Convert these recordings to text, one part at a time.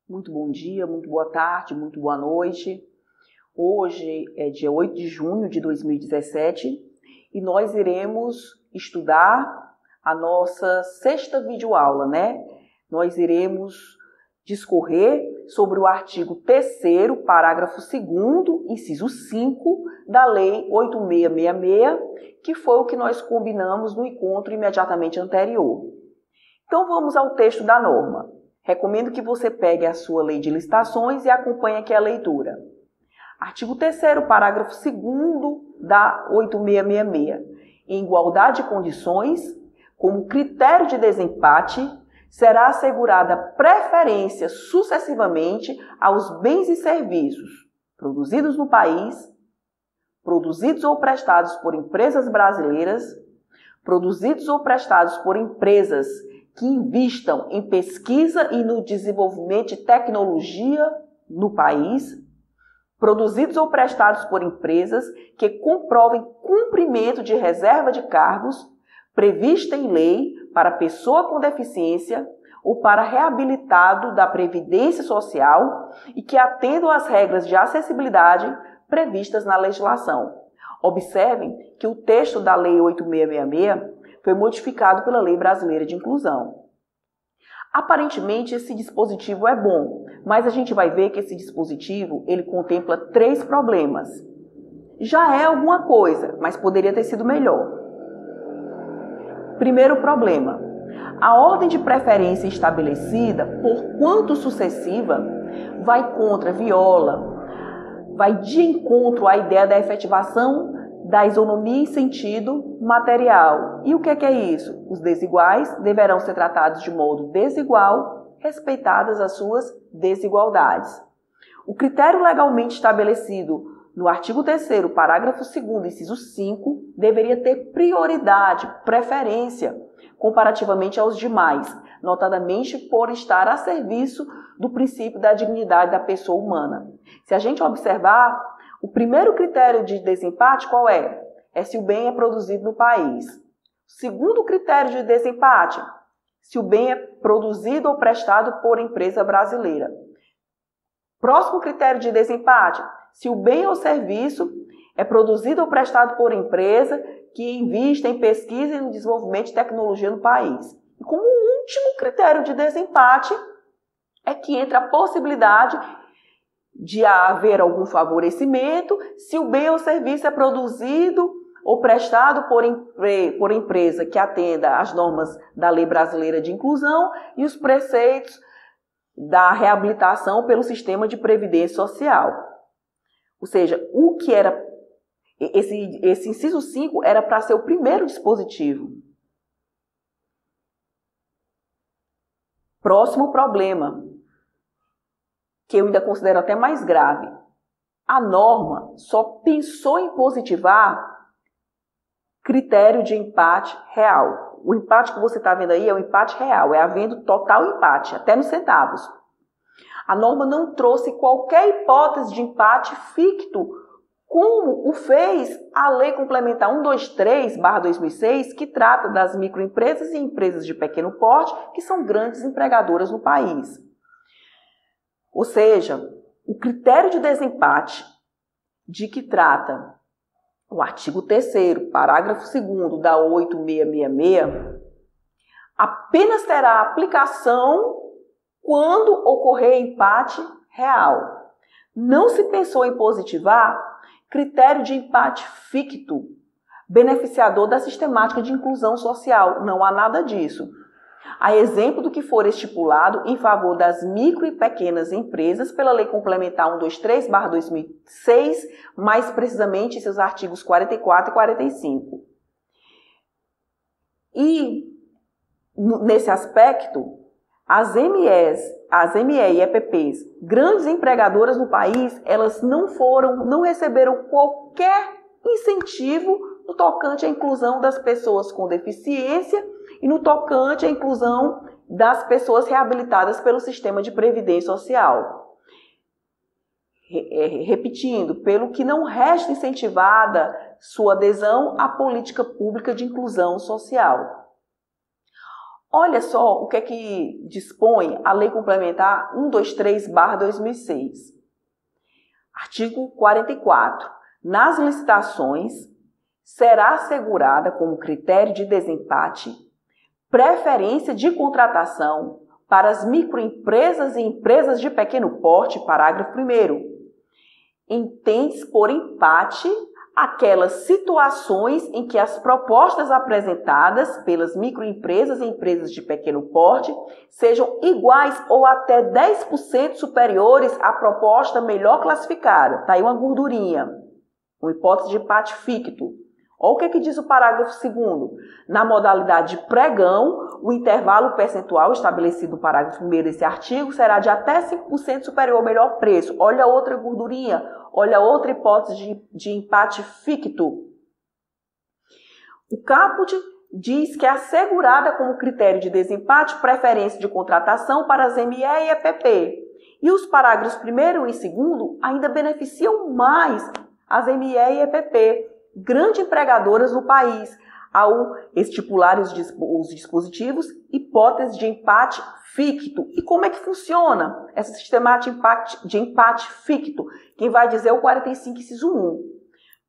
Muito bom dia, muito boa tarde, muito boa noite. Hoje é dia 8 de junho de 2017 e nós iremos estudar a nossa sexta videoaula, né? Nós iremos discorrer sobre o artigo 3º, parágrafo 2º, inciso 5 da Lei 8666, que foi o que nós combinamos no encontro imediatamente anterior. Então vamos ao texto da norma. Recomendo que você pegue a sua lei de licitações e acompanhe aqui a leitura. Artigo 3º, parágrafo 2º da 8666. Em igualdade de condições, como critério de desempate, será assegurada preferência sucessivamente aos bens e serviços produzidos no país, produzidos ou prestados por empresas brasileiras, produzidos ou prestados por empresas que invistam em pesquisa e no desenvolvimento de tecnologia no país, produzidos ou prestados por empresas que comprovem cumprimento de reserva de cargos prevista em lei para pessoa com deficiência ou para reabilitado da Previdência Social e que atendam às regras de acessibilidade previstas na legislação. Observem que o texto da Lei 8666 foi modificado pela Lei Brasileira de Inclusão. Aparentemente, esse dispositivo é bom, mas a gente vai ver que esse dispositivo ele contempla 3 problemas. Já é alguma coisa, mas poderia ter sido melhor. Primeiro problema: a ordem de preferência estabelecida, por quanto sucessiva, vai de encontro à ideia da efetivação da isonomia em sentido material. E o que é isso? Os desiguais deverão ser tratados de modo desigual, respeitadas as suas desigualdades. O critério legalmente estabelecido no artigo 3º, parágrafo 2º, inciso 5, deveria ter prioridade, preferência, comparativamente aos demais, notadamente por estar a serviço do princípio da dignidade da pessoa humana. Se a gente observar, o primeiro critério de desempate qual é? É se o bem é produzido no país. Segundo critério de desempate, se o bem é produzido ou prestado por empresa brasileira. Próximo critério de desempate, se o bem ou serviço é produzido ou prestado por empresa que invista em pesquisa e no desenvolvimento de tecnologia no país. E como último critério de desempate é que entra a possibilidade de haver algum favorecimento se o bem ou serviço é produzido ou prestado por empresa que atenda às normas da Lei Brasileira de Inclusão e os preceitos da reabilitação pelo sistema de previdência social. Ou seja, o que era esse inciso 5 era para ser o primeiro dispositivo. Próximo problema, que eu ainda considero até mais grave. A norma só pensou em positivar critério de empate real. O empate que você está vendo aí é o empate real, é havendo total empate, até nos centavos. A norma não trouxe qualquer hipótese de empate ficto, como o fez a Lei Complementar 123/2006, que trata das microempresas e empresas de pequeno porte, que são grandes empregadoras no país. Ou seja, o critério de desempate de que trata o artigo 3º, parágrafo 2º da 8666, apenas terá aplicação quando ocorrer empate real. Não se pensou em positivar critério de empate ficto, beneficiador da sistemática de inclusão social. Não há nada disso. A exemplo do que for estipulado em favor das micro e pequenas empresas pela Lei Complementar 123/2006, mais precisamente em seus artigos 44 e 45. E, nesse aspecto, as ME e EPPs, grandes empregadoras no país, elas não receberam qualquer incentivo no tocante à inclusão das pessoas com deficiência e no tocante à inclusão das pessoas reabilitadas pelo sistema de previdência social. Repetindo, pelo que não resta incentivada sua adesão à política pública de inclusão social. Olha só o que é que dispõe a Lei Complementar 123/2006. Artigo 44. Nas licitações, será assegurada como critério de desempate preferência de contratação para as microempresas e empresas de pequeno porte, parágrafo 1º. Entende-se por empate aquelas situações em que as propostas apresentadas pelas microempresas e empresas de pequeno porte sejam iguais ou até 10% superiores à proposta melhor classificada. Está aí uma gordurinha, uma hipótese de empate ficto. Olha o que diz o parágrafo 2º. Na modalidade de pregão, o intervalo percentual estabelecido no parágrafo 1º desse artigo será de até 5% superior ao melhor preço. Olha outra gordurinha, olha outra hipótese de empate ficto. O caput diz que é assegurada como critério de desempate preferência de contratação para as ME e EPP. E os parágrafos 1º e 2º ainda beneficiam mais as ME e EPP, grandes empregadoras do país, ao estipular os dispositivos, hipótese de empate ficto. E como é que funciona essa sistemática de empate ficto? Quem vai dizer é o 45, inciso 1.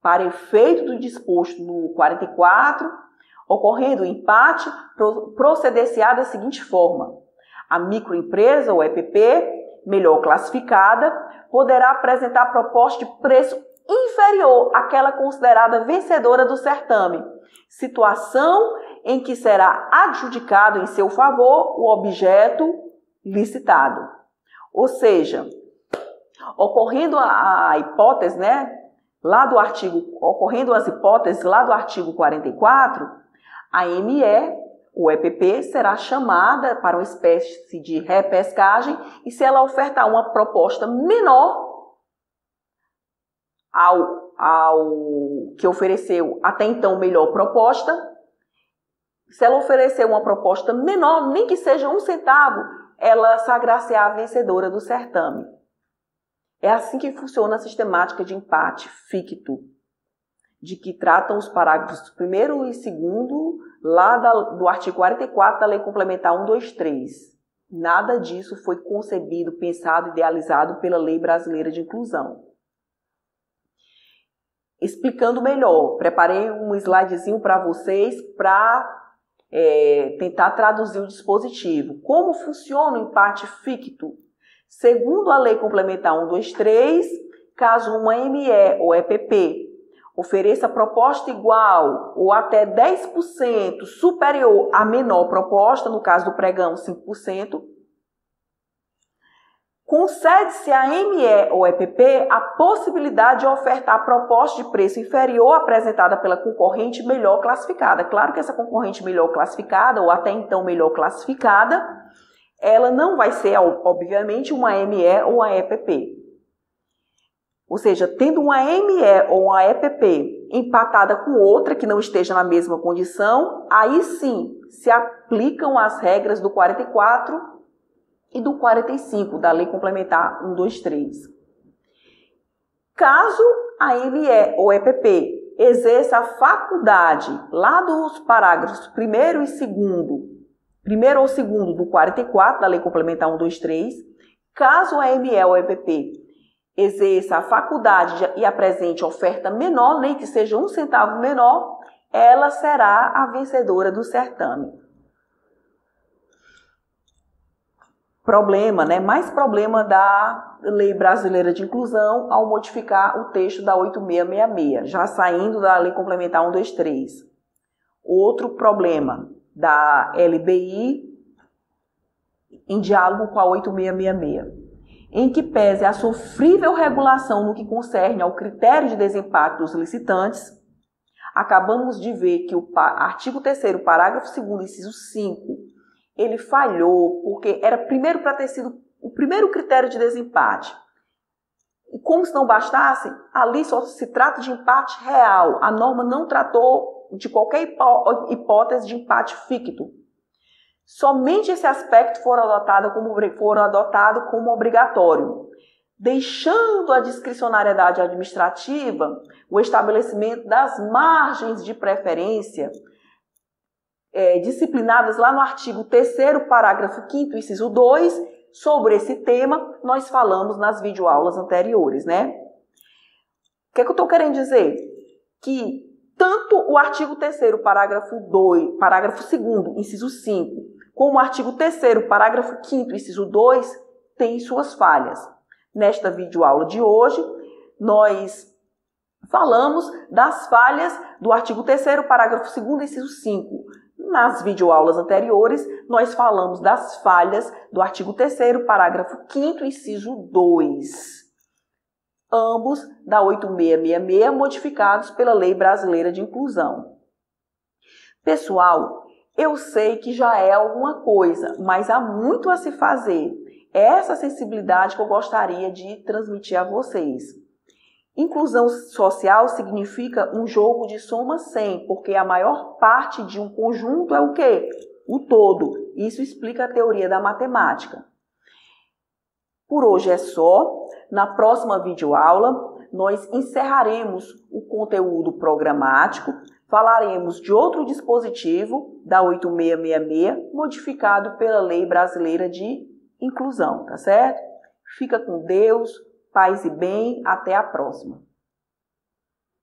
Para efeito do disposto no 44, ocorrendo o empate, proceder-se-á da seguinte forma. A microempresa ou EPP, melhor classificada, poderá apresentar proposta de preço inferior àquela considerada vencedora do certame, situação em que será adjudicado em seu favor o objeto licitado. Ou seja, ocorrendo a hipótese, ocorrendo as hipóteses lá do artigo 44, a ME, o EPP, será chamada para uma espécie de repescagem e se ela ofertar uma proposta menor ao que ofereceu até então melhor proposta, se ela oferecer uma proposta menor, nem que seja 1 centavo, ela sagrar-se-á a vencedora do certame. É assim que funciona a sistemática de empate ficto, de que tratam os parágrafos 1º e 2º lá do artigo 44 da Lei Complementar 123. Nada disso foi concebido, pensado, idealizado pela Lei Brasileira de Inclusão. Explicando melhor, preparei um slidezinho para vocês para tentar traduzir o dispositivo. Como funciona o empate ficto? Segundo a Lei Complementar 123, caso uma ME ou EPP ofereça proposta igual ou até 10% superior à menor proposta, no caso do pregão 5%, concede-se à ME ou EPP a possibilidade de ofertar proposta de preço inferior apresentada pela concorrente melhor classificada. Claro que essa concorrente melhor classificada, ou até então melhor classificada, ela não vai ser, obviamente, uma ME ou uma EPP. Ou seja, tendo uma ME ou uma EPP empatada com outra que não esteja na mesma condição, aí sim se aplicam as regras do 44 e do 45 da Lei Complementar 123. Caso a ME ou EPP exerça a faculdade lá dos parágrafos 1º e 2º, 1º ou 2º do 44 da Lei Complementar 123, caso a ME ou EPP exerça a faculdade e apresente oferta menor, nem que seja 1 centavo menor, ela será a vencedora do certame. Problema, mais problema da Lei Brasileira de Inclusão ao modificar o texto da 8666, já saindo da Lei Complementar 123. Outro problema da LBI em diálogo com a 8666. Em que pese a sofrível regulação no que concerne ao critério de desempate dos licitantes, acabamos de ver que o artigo 3º, parágrafo 2º, inciso 5, ele falhou porque era primeiro para ter sido o primeiro critério de desempate. E como se não bastasse, ali só se trata de empate real. A norma não tratou de qualquer hipótese de empate ficto. Somente esse aspecto for adotado como obrigatório, deixando a discricionariedade administrativa, o estabelecimento das margens de preferência disciplinadas lá no artigo 3º, parágrafo 5º, inciso 2, sobre esse tema, nós falamos nas videoaulas anteriores, né? O que é que eu estou querendo dizer? Que tanto o artigo 3º, parágrafo 2º, inciso 5, como o artigo 3º, parágrafo 5º, inciso 2, têm suas falhas. Nesta videoaula de hoje, nós falamos das falhas do artigo 3º, parágrafo 2º, inciso 5. Nas videoaulas anteriores, nós falamos das falhas do artigo 3º, parágrafo 5º, inciso 2. Ambos da 8666, modificados pela Lei Brasileira de Inclusão. Pessoal, eu sei que já é alguma coisa, mas há muito a se fazer. É essa sensibilidade que eu gostaria de transmitir a vocês. Inclusão social significa um jogo de soma 100, porque a maior parte de um conjunto é o quê? O todo. Isso explica a teoria da matemática. Por hoje é só. Na próxima videoaula, nós encerraremos o conteúdo programático, falaremos de outro dispositivo da 8666, modificado pela Lei Brasileira de Inclusão, tá certo? Fica com Deus, paz e bem, até a próxima.